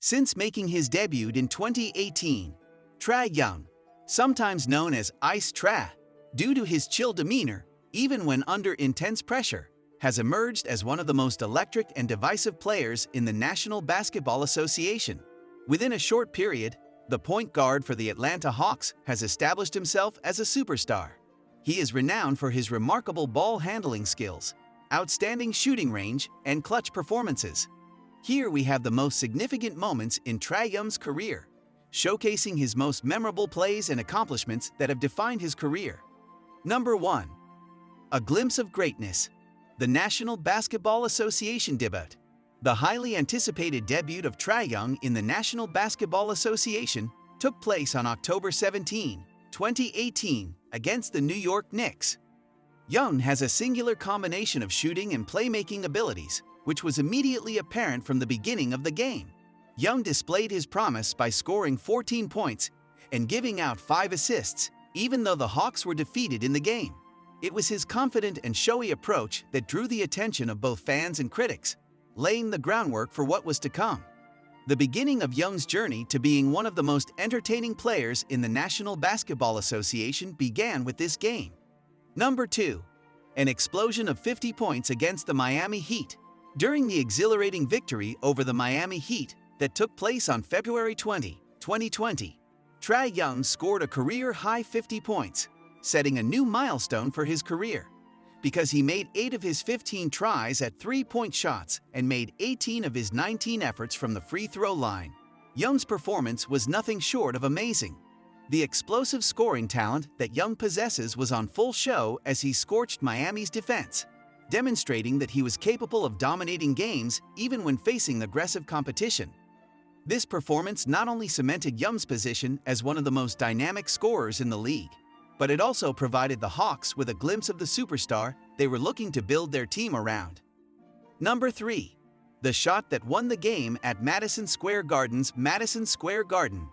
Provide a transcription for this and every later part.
Since making his debut in 2018, Trae Young, sometimes known as Ice Trae, due to his chill demeanor, even when under intense pressure, has emerged as one of the most electric and divisive players in the National Basketball Association. Within a short period, the point guard for the Atlanta Hawks has established himself as a superstar. He is renowned for his remarkable ball handling skills, outstanding shooting range, and clutch performances. Here we have the most significant moments in Trae Young's career, showcasing his most memorable plays and accomplishments that have defined his career. Number 1. A glimpse of greatness. The National Basketball Association debut. The highly anticipated debut of Trae Young in the National Basketball Association took place on October 17, 2018, against the New York Knicks. Young has a singular combination of shooting and playmaking abilities, which was immediately apparent from the beginning of the game. Young displayed his promise by scoring 14 points and giving out 5 assists, even though the Hawks were defeated in the game. It was his confident and showy approach that drew the attention of both fans and critics, laying the groundwork for what was to come. The beginning of Young's journey to being one of the most entertaining players in the National Basketball Association began with this game. Number 2. An explosion of 50 points against the Miami Heat. During the exhilarating victory over the Miami Heat that took place on February 20, 2020, Trae Young scored a career-high 50 points, setting a new milestone for his career, because he made 8 of his 15 tries at three-point shots and made 18 of his 19 efforts from the free throw line. Young's performance was nothing short of amazing. The explosive scoring talent that Young possesses was on full show as he scorched Miami's defense, demonstrating that he was capable of dominating games even when facing aggressive competition. This performance not only cemented Young's position as one of the most dynamic scorers in the league, but it also provided the Hawks with a glimpse of the superstar they were looking to build their team around. Number 3. The shot that won the game at Madison Square Garden's Madison Square Garden.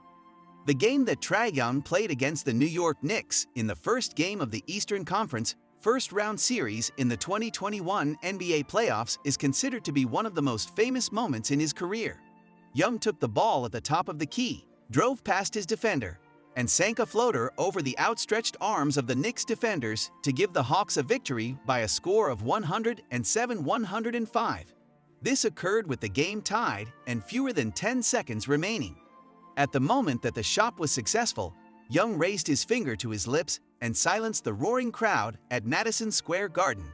The game that Trae Young played against the New York Knicks in the first game of the Eastern Conference first-round series in the 2021 NBA playoffs is considered to be one of the most famous moments in his career. Young took the ball at the top of the key, drove past his defender, and sank a floater over the outstretched arms of the Knicks defenders to give the Hawks a victory by a score of 107-105. This occurred with the game tied and fewer than 10 seconds remaining. At the moment that the shot was successful, Young raised his finger to his lips and silenced the roaring crowd at Madison Square Garden.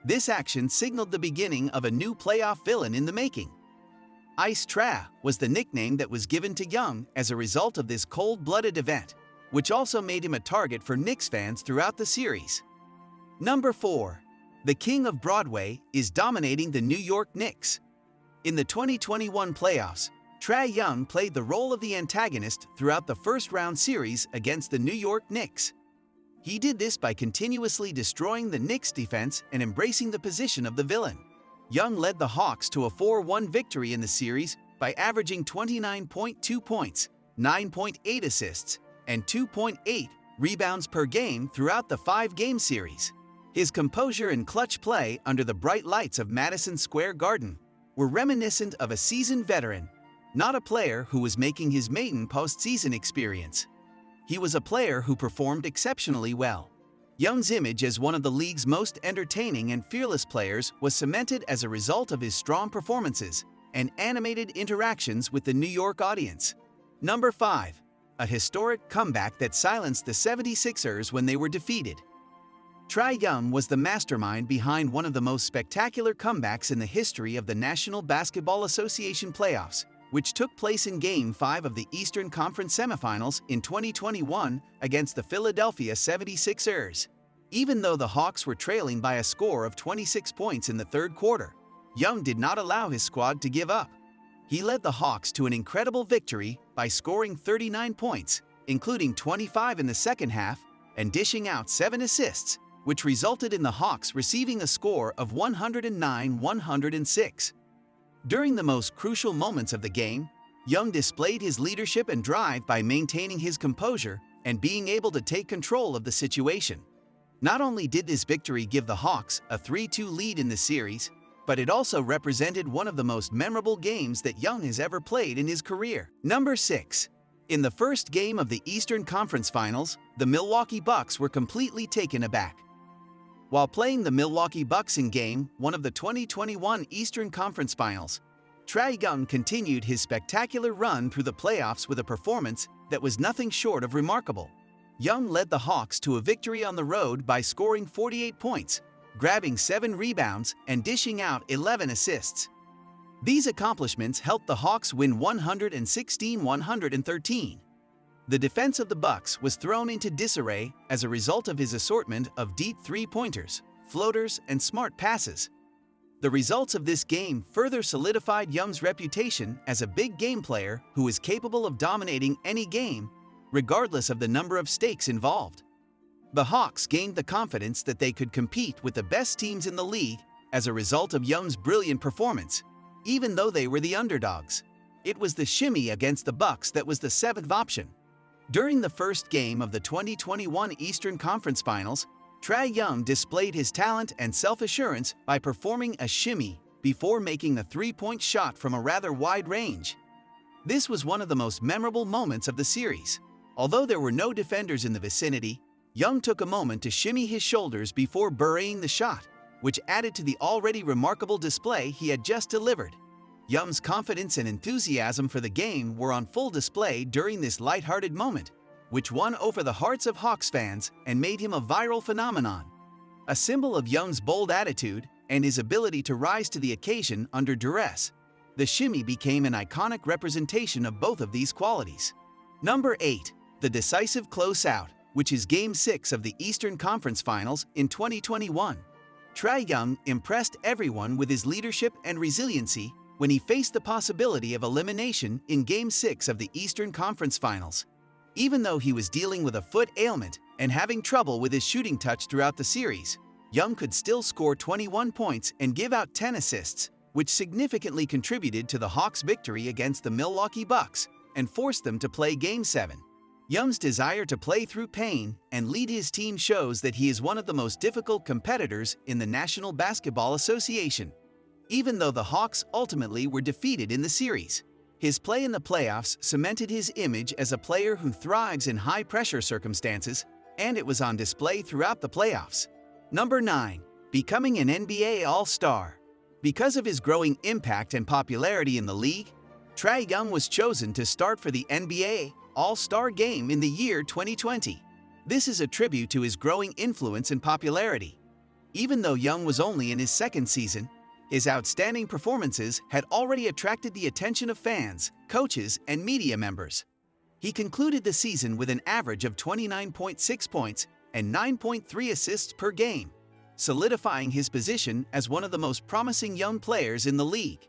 This action signaled the beginning of a new playoff villain in the making. Ice Trae was the nickname that was given to Young as a result of this cold-blooded event, which also made him a target for Knicks fans throughout the series. Number 4. The King of Broadway is dominating the New York Knicks. In the 2021 playoffs, Trae Young played the role of the antagonist throughout the first-round series against the New York Knicks. He did this by continuously destroying the Knicks' defense and embracing the position of the villain. Young led the Hawks to a 4-1 victory in the series by averaging 29.2 points, 9.8 assists, and 2.8 rebounds per game throughout the 5-game series. His composure and clutch play under the bright lights of Madison Square Garden were reminiscent of a seasoned veteran, not a player who was making his maiden postseason experience. He was a player who performed exceptionally well. Young's image as one of the league's most entertaining and fearless players was cemented as a result of his strong performances and animated interactions with the New York audience. Number 5. A historic comeback that silenced the 76ers when they were defeated. Trae Young was the mastermind behind one of the most spectacular comebacks in the history of the National Basketball Association playoffs, which took place in Game 5 of the Eastern Conference semifinals in 2021 against the Philadelphia 76ers. Even though the Hawks were trailing by a score of 26 points in the third quarter, Young did not allow his squad to give up. He led the Hawks to an incredible victory by scoring 39 points, including 25 in the second half, and dishing out 7 assists, which resulted in the Hawks receiving a score of 109-106. During the most crucial moments of the game, Young displayed his leadership and drive by maintaining his composure and being able to take control of the situation. Not only did this victory give the Hawks a 3-2 lead in the series, but it also represented one of the most memorable games that Young has ever played in his career. Number 6. In the first game of the Eastern Conference Finals, the Milwaukee Bucks were completely taken aback. While playing the Milwaukee Bucks in Game 1 of the 2021 Eastern Conference Finals, Trae Young continued his spectacular run through the playoffs with a performance that was nothing short of remarkable. Young led the Hawks to a victory on the road by scoring 48 points, grabbing 7 rebounds, and dishing out 11 assists. These accomplishments helped the Hawks win 116-113. The defense of the Bucks was thrown into disarray as a result of his assortment of deep three-pointers, floaters, and smart passes. The results of this game further solidified Young's reputation as a big game player who is capable of dominating any game, regardless of the number of stakes involved. The Hawks gained the confidence that they could compete with the best teams in the league as a result of Young's brilliant performance, even though they were the underdogs. It was the shimmy against the Bucks that was the seventh option. During the first game of the 2021 Eastern Conference Finals, Trae Young displayed his talent and self-assurance by performing a shimmy before making a three-point shot from a rather wide range. This was one of the most memorable moments of the series. Although there were no defenders in the vicinity, Young took a moment to shimmy his shoulders before burying the shot, which added to the already remarkable display he had just delivered. Young's confidence and enthusiasm for the game were on full display during this lighthearted moment, which won over the hearts of Hawks fans and made him a viral phenomenon. A symbol of Young's bold attitude and his ability to rise to the occasion under duress, the shimmy became an iconic representation of both of these qualities. Number 8. The decisive closeout, which is Game 6 of the Eastern Conference Finals in 2021. Trae Young impressed everyone with his leadership and resiliency when he faced the possibility of elimination in Game 6 of the Eastern Conference Finals. Even though he was dealing with a foot ailment and having trouble with his shooting touch throughout the series, Young could still score 21 points and give out 10 assists, which significantly contributed to the Hawks' victory against the Milwaukee Bucks and forced them to play Game 7. Young's desire to play through pain and lead his team shows that he is one of the most difficult competitors in the National Basketball Association. Even though the Hawks ultimately were defeated in the series, his play in the playoffs cemented his image as a player who thrives in high-pressure circumstances, and it was on display throughout the playoffs. Number 9. Becoming an NBA All-Star. Because of his growing impact and popularity in the league, Trae Young was chosen to start for the NBA All-Star Game in the year 2020. This is a tribute to his growing influence and popularity. Even though Young was only in his second season, his outstanding performances had already attracted the attention of fans, coaches, and media members. He concluded the season with an average of 29.6 points and 9.3 assists per game, solidifying his position as one of the most promising young players in the league.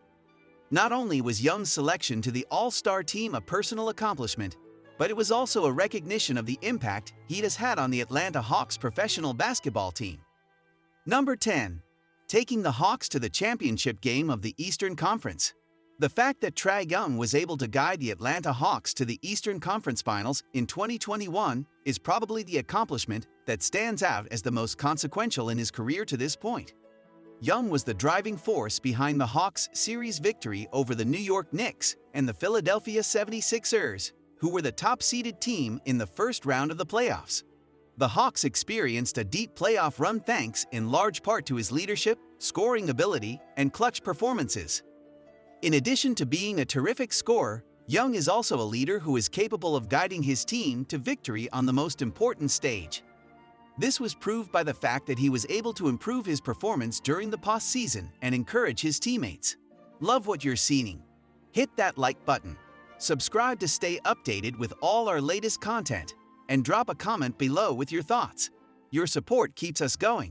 Not only was Young's selection to the All-Star team a personal accomplishment, but it was also a recognition of the impact he has had on the Atlanta Hawks professional basketball team. Number 10. Taking the Hawks to the championship game of the Eastern Conference. The fact that Trae Young was able to guide the Atlanta Hawks to the Eastern Conference Finals in 2021 is probably the accomplishment that stands out as the most consequential in his career to this point. Young was the driving force behind the Hawks' series victory over the New York Knicks and the Philadelphia 76ers, who were the top-seeded team in the first round of the playoffs. The Hawks experienced a deep playoff run thanks in large part to his leadership, scoring ability, and clutch performances. In addition to being a terrific scorer, Young is also a leader who is capable of guiding his team to victory on the most important stage. This was proved by the fact that he was able to improve his performance during the postseason and encourage his teammates. Love what you're seeing? Hit that like button. Subscribe to stay updated with all our latest content, and drop a comment below with your thoughts. Your support keeps us going.